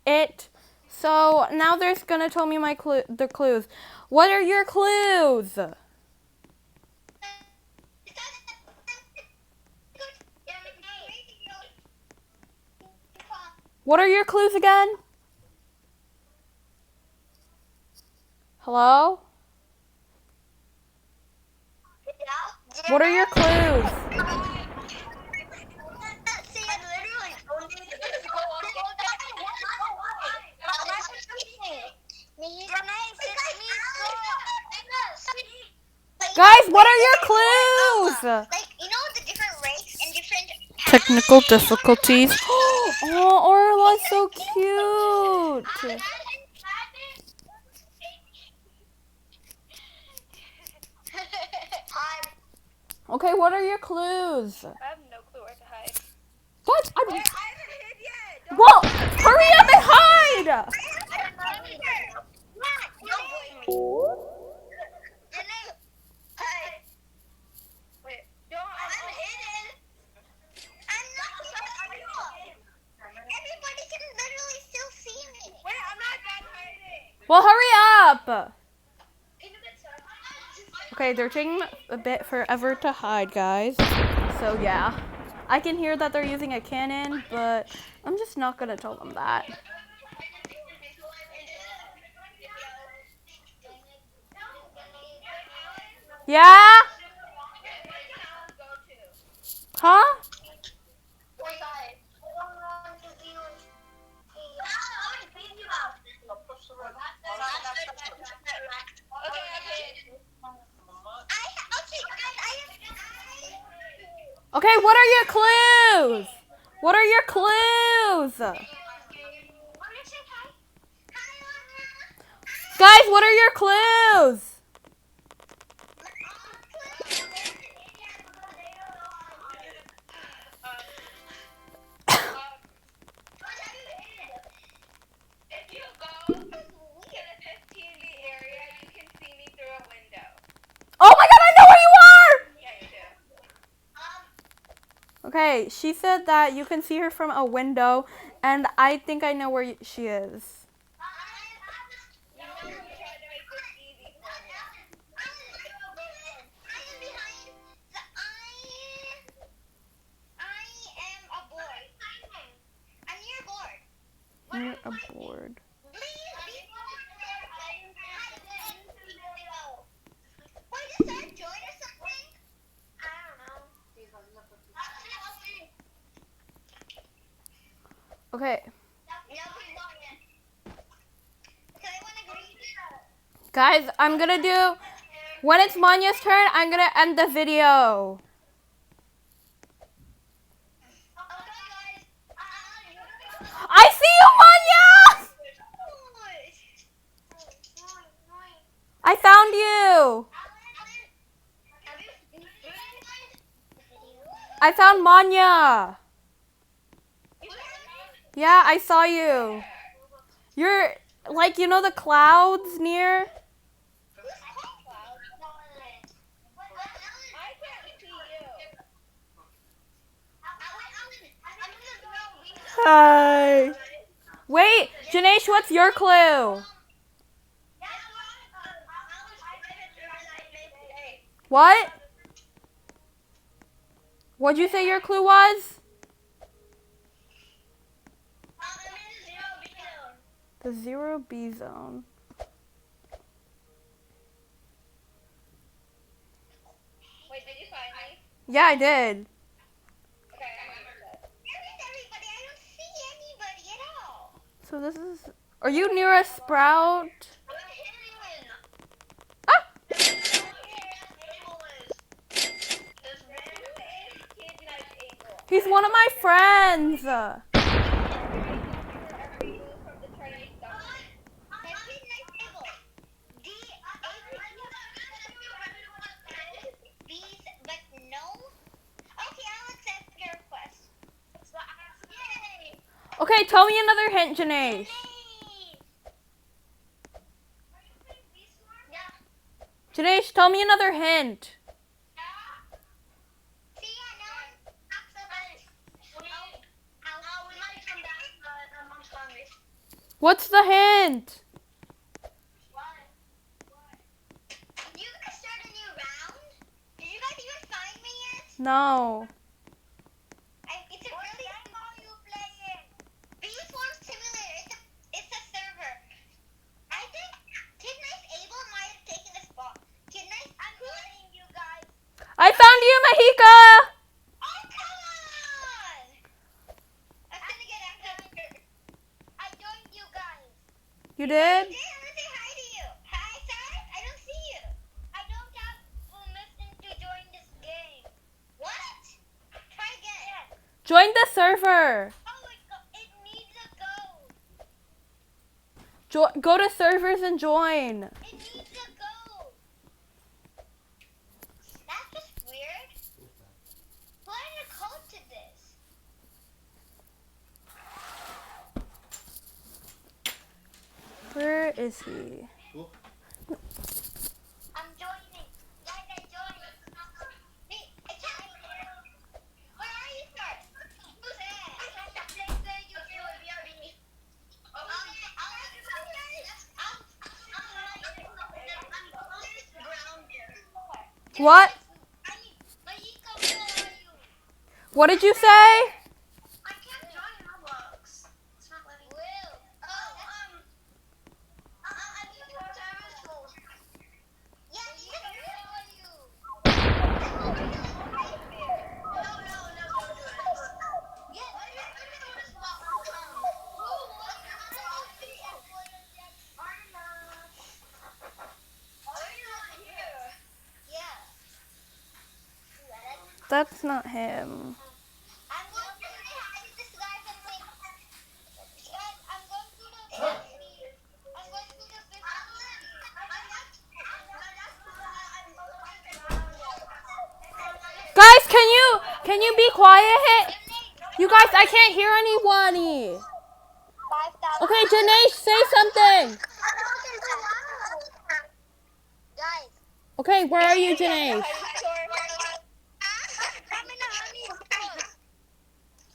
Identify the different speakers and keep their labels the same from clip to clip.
Speaker 1: it. So now they're gonna tell me the clues. What are your clues? What are your clues again? Hello? What are your clues? Guys, what are your clues?
Speaker 2: Like, you know the different ranks and different
Speaker 1: Technical difficulties. Oh, Orla's so cute. Okay, what are your clues?
Speaker 3: I have no clue where to hide.
Speaker 1: What?
Speaker 3: I haven't hid yet.
Speaker 1: Well, hurry up and hide!
Speaker 3: Wait, I'm hidden.
Speaker 2: Everybody can literally still see me.
Speaker 3: Wait, I'm not done hiding.
Speaker 1: Well, hurry up! Okay, they're taking a bit forever to hide, guys. So yeah, I can hear that they're using a cannon, but I'm just not gonna tell them that. Yeah? Huh? Okay, what are your clues? What are your clues? Guys, what are your clues?
Speaker 3: If you go to the 15B area, you can see me through a window.
Speaker 1: Oh my god, I know where you are!
Speaker 3: Yeah, you do.
Speaker 1: Okay, she said that you can see her from a window, and I think I know where she is. You're aboard. Okay. Guys, I'm gonna do, when it's Manya's turn, I'm gonna end the video. I see you, Manya! I found you. I found Manya. Yeah, I saw you. You're, like, you know the clouds near? Hi. Wait, Janesh, what's your clue? What? What'd you say your clue was? The 0B zone.
Speaker 3: Wait, did you find me?
Speaker 1: Yeah, I did.
Speaker 3: Okay, I remember that.
Speaker 1: So this is, are you near a sprout? Ah! He's one of my friends. Okay, tell me another hint, Janae. Janae, tell me another hint. What's the hint?
Speaker 2: Did you guys start a new round? Did you guys even find me yet?
Speaker 1: No.
Speaker 2: It's a really game are you playing? Beeswarm Simulator. It's a server. I think Kid Nice Abel might have taken the spot. Kid Nice, I'm joining you guys.
Speaker 1: I found you, Mahika!
Speaker 2: Oh, come on! I'm gonna get active. I joined you guys.
Speaker 1: You did?
Speaker 2: Yeah, let's say hi to you. Hi, Cyrus. I don't see you. I don't have permission to join this game. What? Try again.
Speaker 1: Join the server.
Speaker 2: Oh my god, it needs a code.
Speaker 1: Go to servers and join.
Speaker 2: It needs a code. That's just weird. Who added a code to this?
Speaker 1: Where is he?
Speaker 2: I'm joining. Guys, I joined. Hey, I can't. Where are you, sir? Who's that? Let's say you join me.
Speaker 1: What? What did you say?
Speaker 2: I can't join Roblox. It's not letting me. I'm using service mode. Yeah, you can join you. No, don't do it. Yeah,
Speaker 1: That's not him.
Speaker 2: I'm going to say hi to this guy from like. Guys, I'm going to the 50. I'm going to the 50.
Speaker 1: Guys, can you be quiet? You guys, I can't hear anyone. Okay, Janae, say something.
Speaker 2: Guys.
Speaker 1: Okay, where are you, Janae?
Speaker 2: I'm in a honey storm.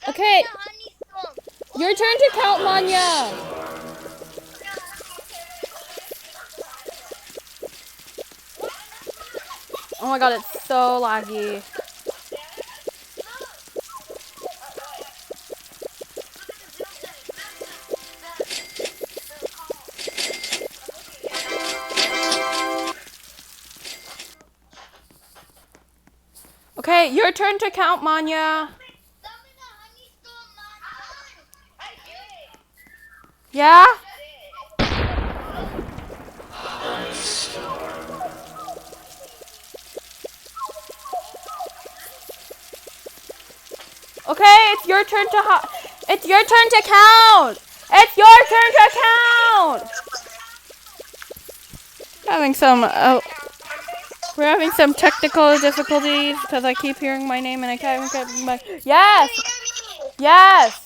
Speaker 1: Okay,
Speaker 2: Honey storm.
Speaker 1: your turn to count, Manya. Oh my god, it's so laggy. Okay, your turn to count, Manya. Yeah? Okay, it's your turn to it's your turn to count. It's your turn to count. We're having some technical difficulties because I keep hearing my name and I can't get my. Yes. Yes.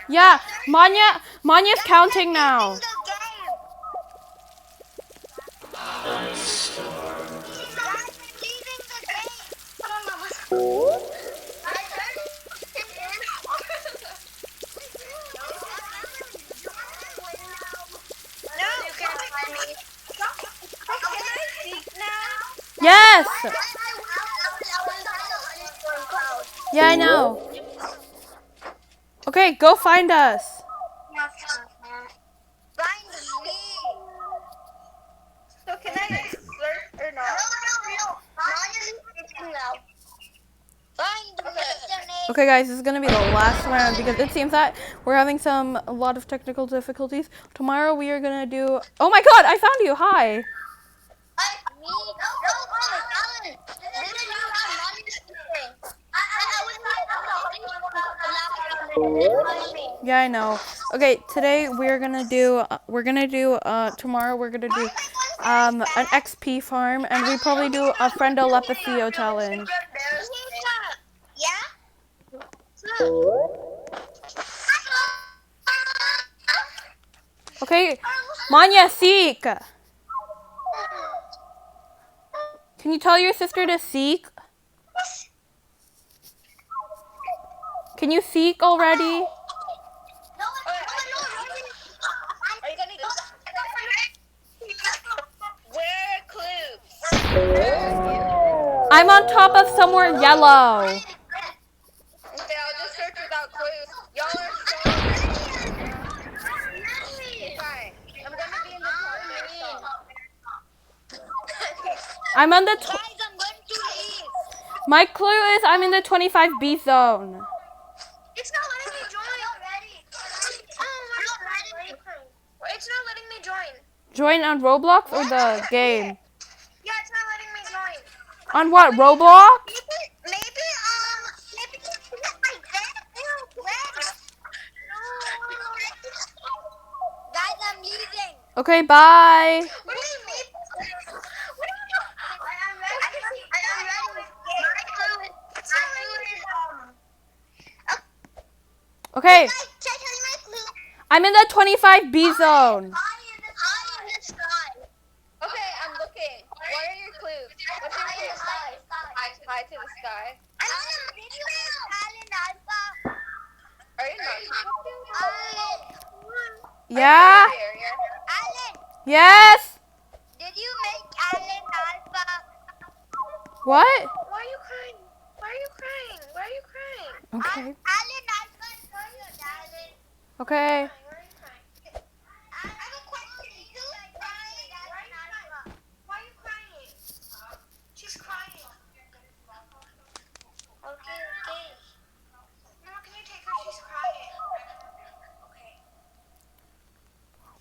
Speaker 1: Yeah, Manya's counting now. Yes. Yeah, I know. Okay, go find us.
Speaker 2: Find me. So can I flirt or not? No. Find me.
Speaker 1: Okay, guys, this is gonna be the last round because it seems that we're having a lot of technical difficulties. Tomorrow we are gonna do. Oh my God, I found you. Hi. Yeah, I know. Okay, today we're gonna do. Tomorrow we're gonna do an XP farm, and we probably do a Friendo Lepithio challenge.
Speaker 2: Yeah?
Speaker 1: Okay, Manya, seek. Can you tell your sister to seek? Can you seek already?
Speaker 2: No,
Speaker 3: Are you gonna where are clues?
Speaker 1: I'm on top of somewhere yellow.
Speaker 3: Okay, I'll just search without clues. Y'all are so fine. I'm gonna be in the
Speaker 1: I'm on the.
Speaker 2: Guys, I'm going to leave.
Speaker 1: My clue is I'm in the 25B zone.
Speaker 2: It's not letting me join already. It's not letting me join.
Speaker 1: Join on Roblox or the game?
Speaker 2: Yeah, it's not letting me join.
Speaker 1: On what, Roblox?
Speaker 2: Maybe it's like that. Guys, I'm leaving.
Speaker 1: Okay, bye. Okay, I'm in the 25B zone.
Speaker 3: Okay, I'm looking. What are your clues? What's your clue? High to the sky. Are you not?
Speaker 1: Yeah?
Speaker 3: Area?
Speaker 1: Yes?
Speaker 2: Did you make Alan Alpha?
Speaker 1: What?
Speaker 2: Why are you crying? Why are you crying? Why are you crying?
Speaker 1: Okay.
Speaker 2: Alan Alpha is for you, darling.
Speaker 1: Okay.
Speaker 2: Why are you crying? I have a question. Who's crying? Why are you crying? She's crying. Okay. Mama, can you take her? She's crying. Okay.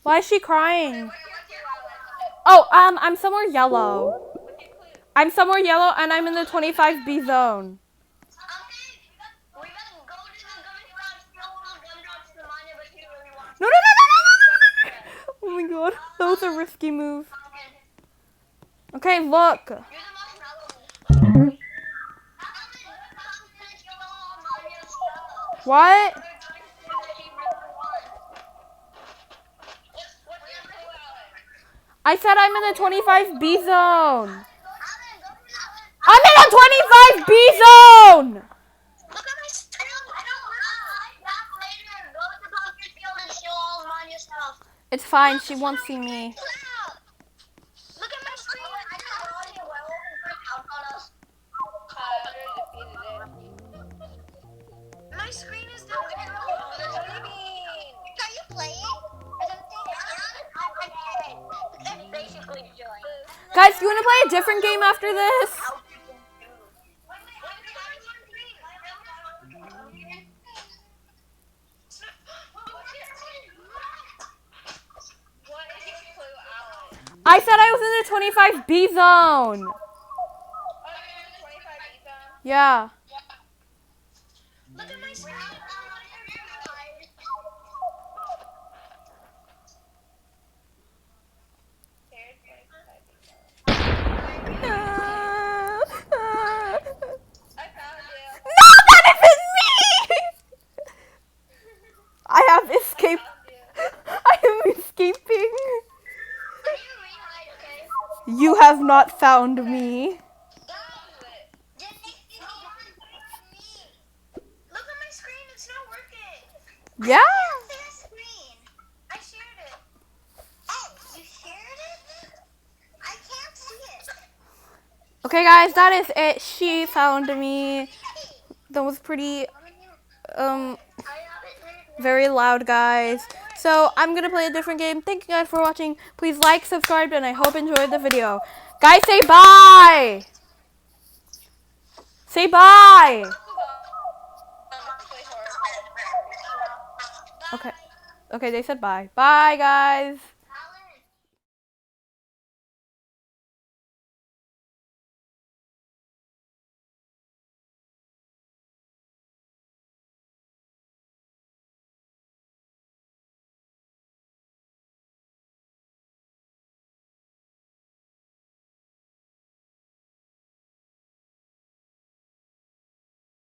Speaker 1: Why is she crying? Oh, I'm somewhere yellow. I'm somewhere yellow and I'm in the 25B zone.
Speaker 2: We better go to the gumdrops, steal all the gumdrops to mine, but she really wants
Speaker 1: No, no, no, no, no, no. Oh my god, that was a risky move. Okay, look.
Speaker 2: You're the marshmallow.
Speaker 1: What? I said I'm in the 25B zone. I'm in the 25B zone.
Speaker 2: Look at my stuff. I don't know. Later, go to the pumpkin field and steal all of Manya's stuff.
Speaker 1: It's fine, she won't see me.
Speaker 2: Look at my screen. I don't know any werewolves out on us. My screen is the
Speaker 3: What do you mean?
Speaker 2: Are you playing? It's basically join.
Speaker 1: Guys, do you want to play a different game after this?
Speaker 3: What is your clue, Alan?
Speaker 1: I said I was in the 25B zone.
Speaker 3: Oh, you're in the 25 zone?
Speaker 1: Yeah.
Speaker 2: Look at my screen.
Speaker 3: Here's 25 zone. I found you.
Speaker 1: No, that isn't me! I have escaped. I am escaping. You have not found me.
Speaker 2: Look at my screen, it's not working.
Speaker 1: Yeah.
Speaker 2: I shared it. Oh, you shared it? I can't see it.
Speaker 1: Okay, guys, that is it. She found me. That was pretty, very loud, guys. So I'm gonna play a different game. Thank you guys for watching. Please like, subscribe, and I hope you enjoyed the video. Guys, say bye. Say bye. Okay. Okay, they said bye. Bye, guys.